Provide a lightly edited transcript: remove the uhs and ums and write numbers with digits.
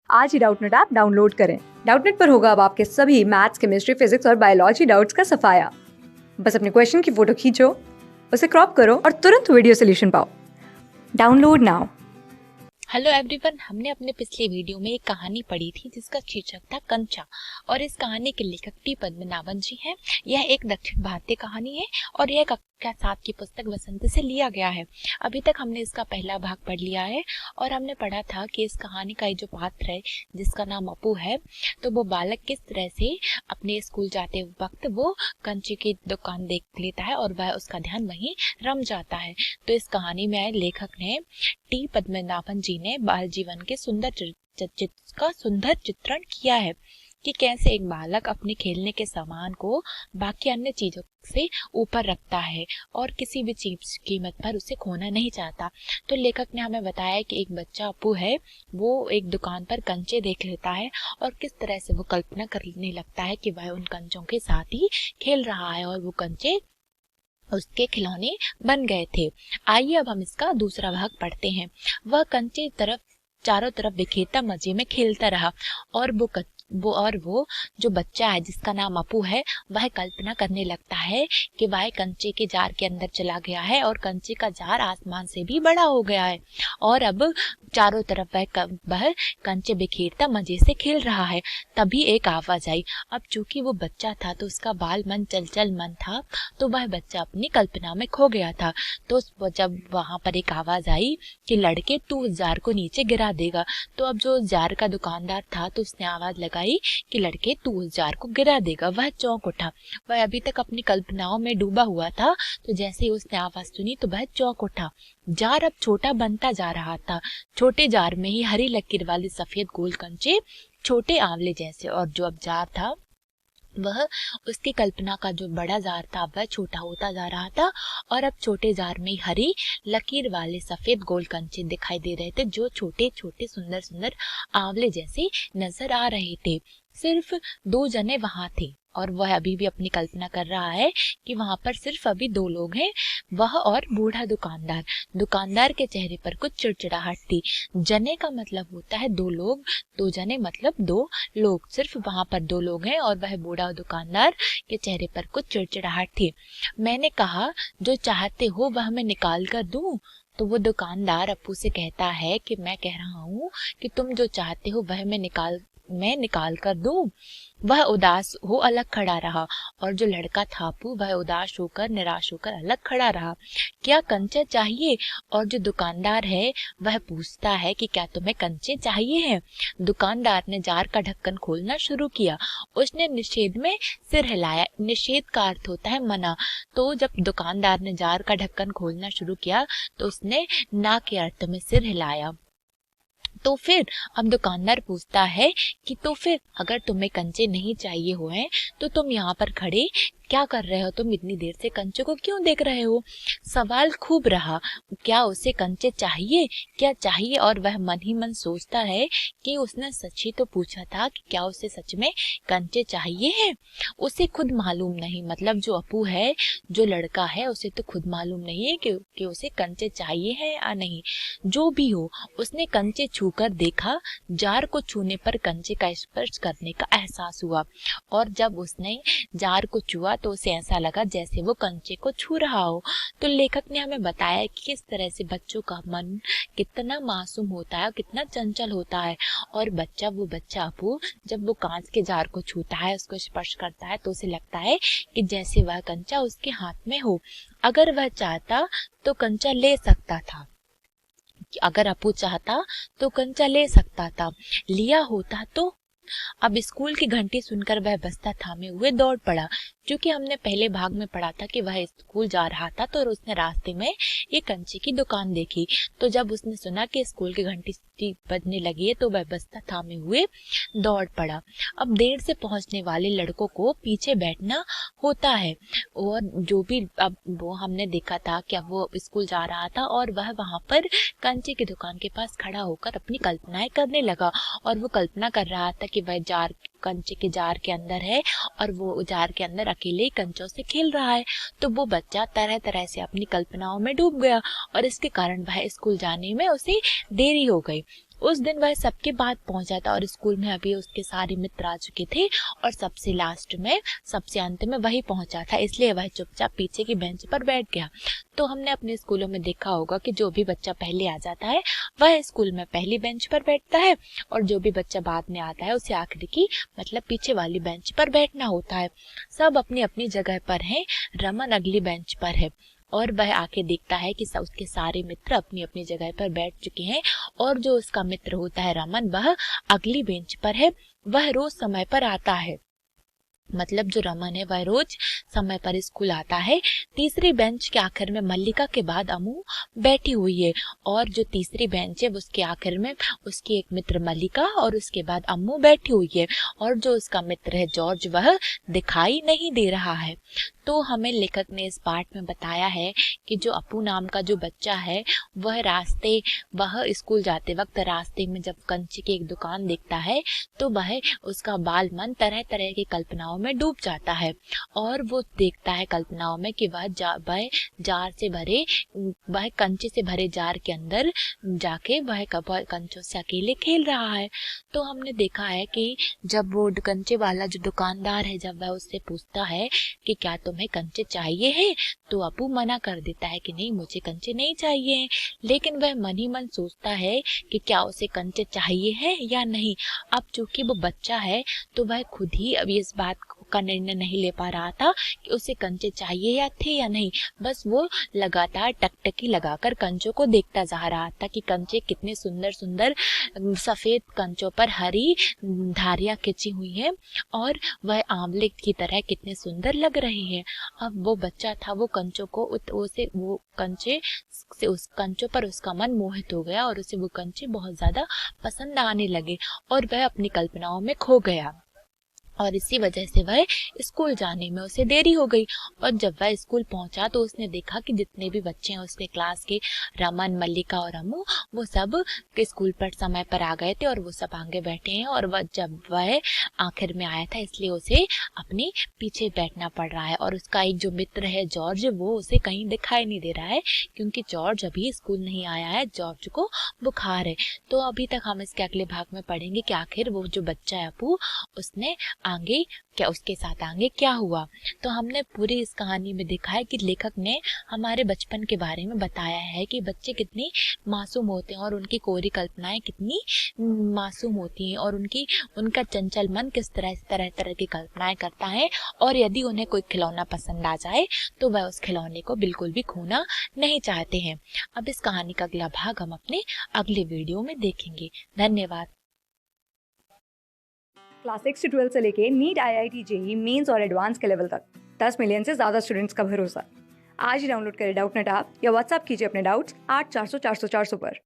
आज ही Doubtnut app download करें। Doubtnut पर होगा अब आपके सभी मैथ्स, केमिस्ट्री, फिजिक्स और बायोलॉजी डाउट्स का सफाया। बस अपने क्वेश्चन की फोटो खींचो, उसे क्रॉप करो और तुरंत वीडियो सोल्यूशन पाओ। Download now. हेलो एवरीवन, हमने अपने पिछले वीडियो में एक कहानी पढ़ी थी जिसका शीर्षक था कंचा, और इस कहानी के लेखक टी पद्मनाभन जी हैं। यह एक दक्षिण भारतीय कहानी है और यह कक्षा 7 की पुस्तक वसंत से लिया गया है। अभी तक हमने इसका पहला भाग पढ़ लिया है और हमने पढ़ा था कि इस कहानी का जो पात्र है जिसका नाम अपू है, तो वो बालक किस तरह से अपने स्कूल जाते वक्त वो कंचे की दुकान देख लेता है और वह उसका ध्यान वहीं रम जाता है। तो इस कहानी में लेखक ने टी पद्मनाभन जी ने बाल जीवन के सुंदर चित्रण किया है कि कैसे एक बालक अपने खेलने के सामान को बाकी अन्य चीजों से ऊपर रखता है और किसी भी चीज की कीमत पर उसे खोना नहीं चाहता। तो लेखक ने हमें बताया कि एक बच्चा अपू है, वो एक दुकान पर कंचे देख लेता है और किस तरह से वो कल्पना करने लगता है कि वह उन कंचों के साथ ही खेल रहा है और वो कंचे उसके खिलौने बन गए थे। आइए अब हम इसका दूसरा भाग पढ़ते हैं। वह कंचे चारों तरफ बिखेरता मजे में खेलता रहा और वो जो बच्चा है जिसका नाम अपू है, वह कल्पना करने लगता है कि वह कंचे के जार के अंदर चला गया है और कंचे का जार आसमान से भी बड़ा हो गया है और अब चारों तरफ वह कंचे बिखेरता मजे से खेल रहा है। तभी एक आवाज आई। अब चूंकि वो बच्चा था तो उसका बाल मन चंचल मन था, तो वह बच्चा अपनी कल्पना में खो गया था। तो जब वहां पर एक आवाज आई कि लड़के तू उस जार को नीचे गिरा देगा, तो अब जो जार का दुकानदार था तो उसने आवाज लगाई कि लड़के तू उस जार को गिरा देगा। वह चौंक उठा। वह अभी तक अपनी कल्पनाओं में डूबा हुआ था, तो जैसे ही उसने आवाज सुनी तो वह चौंक उठा। जार अब छोटा बनता जा रहा था। छोटे जार में ही हरी लकीर वाले सफेद गोल कंचे, छोटे आंवले जैसे, और जो अब जार था वह उसकी कल्पना का जो बड़ा जार था वह छोटा होता जा रहा था और अब छोटे जार में हरी लकीर वाले सफेद गोल कंचे दिखाई दे रहे थे जो छोटे छोटे सुंदर सुंदर आंवले जैसे नजर आ रहे थे। सिर्फ 2 जने वहां थे और वह अभी भी अपनी कल्पना कर रहा है कि वहां पर सिर्फ अभी 2 लोग हैं, वह और बूढ़ा दुकानदार। दुकानदार के चेहरे पर कुछ चिड़चिड़ाहट थी। जने का मतलब होता है 2 लोग, 2 जने मतलब 2 लोग। सिर्फ वहां पर 2 लोग हैं और वह बूढ़ा दुकानदार के चेहरे पर कुछ चिड़चिड़ाहट थी। मैंने कहा जो चाहते हो वह मैं निकाल कर दूं। तो वो दुकानदार अपू से कहता है कि मैं कह रहा हूँ कि तुम जो चाहते हो वह मैं निकाल कर दूं। वह उदास हो अलग खड़ा रहा और जो लड़का था अपू वह उदास होकर निराश होकर अलग खड़ा रहा। क्या कंचे चाहिए? और जो दुकानदार है वह पूछता है कि क्या तुम्हें कंचे चाहिए हैं? दुकानदार ने जार का ढक्कन खोलना शुरू किया। उसने निषेध में सिर हिलाया। निषेध का अर्थ होता है मना। तो जब दुकानदार ने जार का ढक्कन खोलना शुरू किया तो उसने ना के अर्थ में सिर हिलाया। तो फिर अब दुकानदार पूछता है कि तो फिर अगर तुम्हें कंचे नहीं चाहिए हुए तो तुम यहाँ पर खड़े क्या कर रहे हो? तुम इतनी देर से कंचे को क्यों देख रहे हो? सवाल खूब रहा, क्या उसे कंचे चाहिए, क्या चाहिए? और वह मन ही मन सोचता है कि उसने सच ही तो पूछा था कि क्या उसे सच में कंचे चाहिए हैं। उसे खुद मालूम नहीं, मतलब जो अपू है, जो लड़का है, उसे तो खुद मालूम नहीं है कि उसे कंचे चाहिए हैं या नहीं। जो भी हो, उसने कंचे छूकर देखा। जार को छूने पर कंचे का स्पर्श करने का एहसास हुआ और जब उसने जार को छुआ तो उसे ऐसा लगा जैसे वो कंचे को छू रहा हो। तो लेखक ने हमें बताया कि किस तरह से बच्चों का मन कितना मासूम होता है और कितना चंचल होता है। और वो बच्चा अपू जब वो कांच के जार को छूता है, उसको स्पर्श करता है, तो उसे लगता है कि जैसे वह कंचा उसके हाथ में हो। अगर वह चाहता तो कंचा ले सकता था। अगर अपू चाहता तो कंचा ले सकता था, लिया होता तो। अब स्कूल की घंटी सुनकर वह बस्ता थामे हुए दौड़ पड़ा। क्योंकि हमने पहले भाग में पढ़ा था कि वह स्कूल जा रहा था तो उसने रास्ते में एक कंचे की दुकान देखी। तो जब उसने सुना कि स्कूल की घंटी बजने लगी है तो वह बस्ता थामे हुए दौड़ पड़ा। अब देर से पहुंचने वाले लड़कों को पीछे बैठना होता है और जो भी, अब वो हमने देखा था कि अब वो स्कूल जा रहा था और वह वहां पर कंचे की दुकान के पास खड़ा होकर अपनी कल्पनाएं करने लगा और वो कल्पना कर रहा था कि वह कंचे के जार के अंदर है और वो जार के अंदर अकेले ही कंचों से खेल रहा है। तो वो बच्चा तरह तरह से अपनी कल्पनाओं में डूब गया और इसके कारण वह स्कूल जाने में उसे देरी हो गई। उस दिन वह सबके बाद पहुंचा था और स्कूल में अभी उसके सारे मित्र आ चुके थे और सबसे लास्ट में, सबसे अंत में वही पहुंचा था, इसलिए वह चुपचाप पीछे की बेंच पर बैठ गया। तो हमने अपने स्कूलों में देखा होगा कि जो भी बच्चा पहले आ जाता है वह स्कूल में पहली बेंच पर बैठता है और जो भी बच्चा बाद में आता है उसे आखिरी की मतलब पीछे वाली बेंच पर बैठना होता है। सब अपनी अपनी जगह पर हैं। रमन अगली बेंच पर है और वह आके देखता है कि उसके सारे मित्र अपनी अपनी जगह पर बैठ चुके हैं और जो उसका मित्र होता है रमन, वह अगली बेंच पर है। वह रोज समय पर आता है, मतलब जो रमन है वह रोज समय पर स्कूल आता है। तीसरी बेंच के आखिर में मल्लिका के बाद अमू बैठी हुई है और जो तीसरी बेंच है उसके आखिर में उसकी एक मित्र मल्लिका और उसके बाद अम्मू बैठी हुई है और जो उसका मित्र है जॉर्ज वह दिखाई नहीं दे रहा है। तो हमें लेखक ने इस पाठ में बताया है कि जो अपू नाम का जो बच्चा है वह स्कूल जाते वक्त रास्ते में जब कंचे की एक दुकान देखता है तो वह उसका बाल मन तरह तरह की कल्पनाओं में डूब जाता है और वो देखता है कल्पनाओं में कि वह कंचे से भरे जार के अंदर जाके वह कंचों से अकेले खेल रहा है। तो हमने देखा है कि जब वो कंचे वाला जो दुकानदार है जब वह उससे पूछता है कि क्या तुम्हें कंचे चाहिए हैं, तो अपू मना कर देता है कि नहीं, मुझे कंचे नहीं चाहिए। लेकिन वह मन ही मन सोचता है कि क्या उसे कंचे चाहिए हैं या नहीं। अब चूंकि वो बच्चा है तो वह खुद ही अभी इस बात का निर्णय नहीं ले पा रहा था कि उसे कंचे चाहिए या थे या नहीं। बस वो लगातार टकटकी लगाकर कंचों को देखता जा रहा था कि कंचे कितने सुंदर सुंदर सफेद कंचों पर हरी धारियां खिंची हुई हैं और वह आंवले की तरह कितने सुंदर लग रहे हैं। अब वो बच्चा था, वो कंचों को वो कंचे से उस कंचों पर उसका मन मोहित हो गया और उसे वो कंचे बहुत ज्यादा पसंद आने लगे और वह अपनी कल्पनाओं में खो गया और इसी वजह से वह स्कूल जाने में उसे देरी हो गई। और जब वह स्कूल पहुंचा तो उसने देखा कि जितने भी बच्चे हैं उसके क्लास के, रमन, मल्लिका और अम्मू, वो सब स्कूल पर समय पर आ गए थे और वो सब आगे बैठे हैं और वह आखिर में आया था इसलिए उसे अपने पीछे बैठना पड़ रहा है। और उसका एक जो मित्र है जॉर्ज, वो उसे कहीं दिखाई नहीं दे रहा है क्योंकि जॉर्ज अभी स्कूल नहीं आया है, जॉर्ज को बुखार है। तो अभी तक हम इसके अगले भाग में पढ़ेंगे कि आखिर वो जो बच्चा है अपू, उसने आगे क्या उसके साथ आगे क्या हुआ। तो हमने पूरी इस कहानी में देखा है कि लेखक ने हमारे बचपन के बारे में बताया है कि बच्चे कितने मासूम होते हैं और उनकी कोरी कल्पनाएं कितनी मासूम होती हैं और उनका चंचल मन किस तरह से तरह तरह की कल्पनाएं करता है और यदि उन्हें कोई खिलौना पसंद आ जाए तो वह उस खिलौने को बिल्कुल भी खोना नहीं चाहते हैं। अब इस कहानी का अगला भाग हम अपने अगले वीडियो में देखेंगे। धन्यवाद। क्लास 6 से 12 से लेके नीट, IIT, जेई मेंस और एडवांस के लेवल तक 10 मिलियन से ज़्यादा स्टूडेंट्स का भरोसा। आज ही डाउनलोड करें डाउटनेट ऐप या व्हाट्सएप कीजिए अपने डाउट्स 8400 400 400 पर।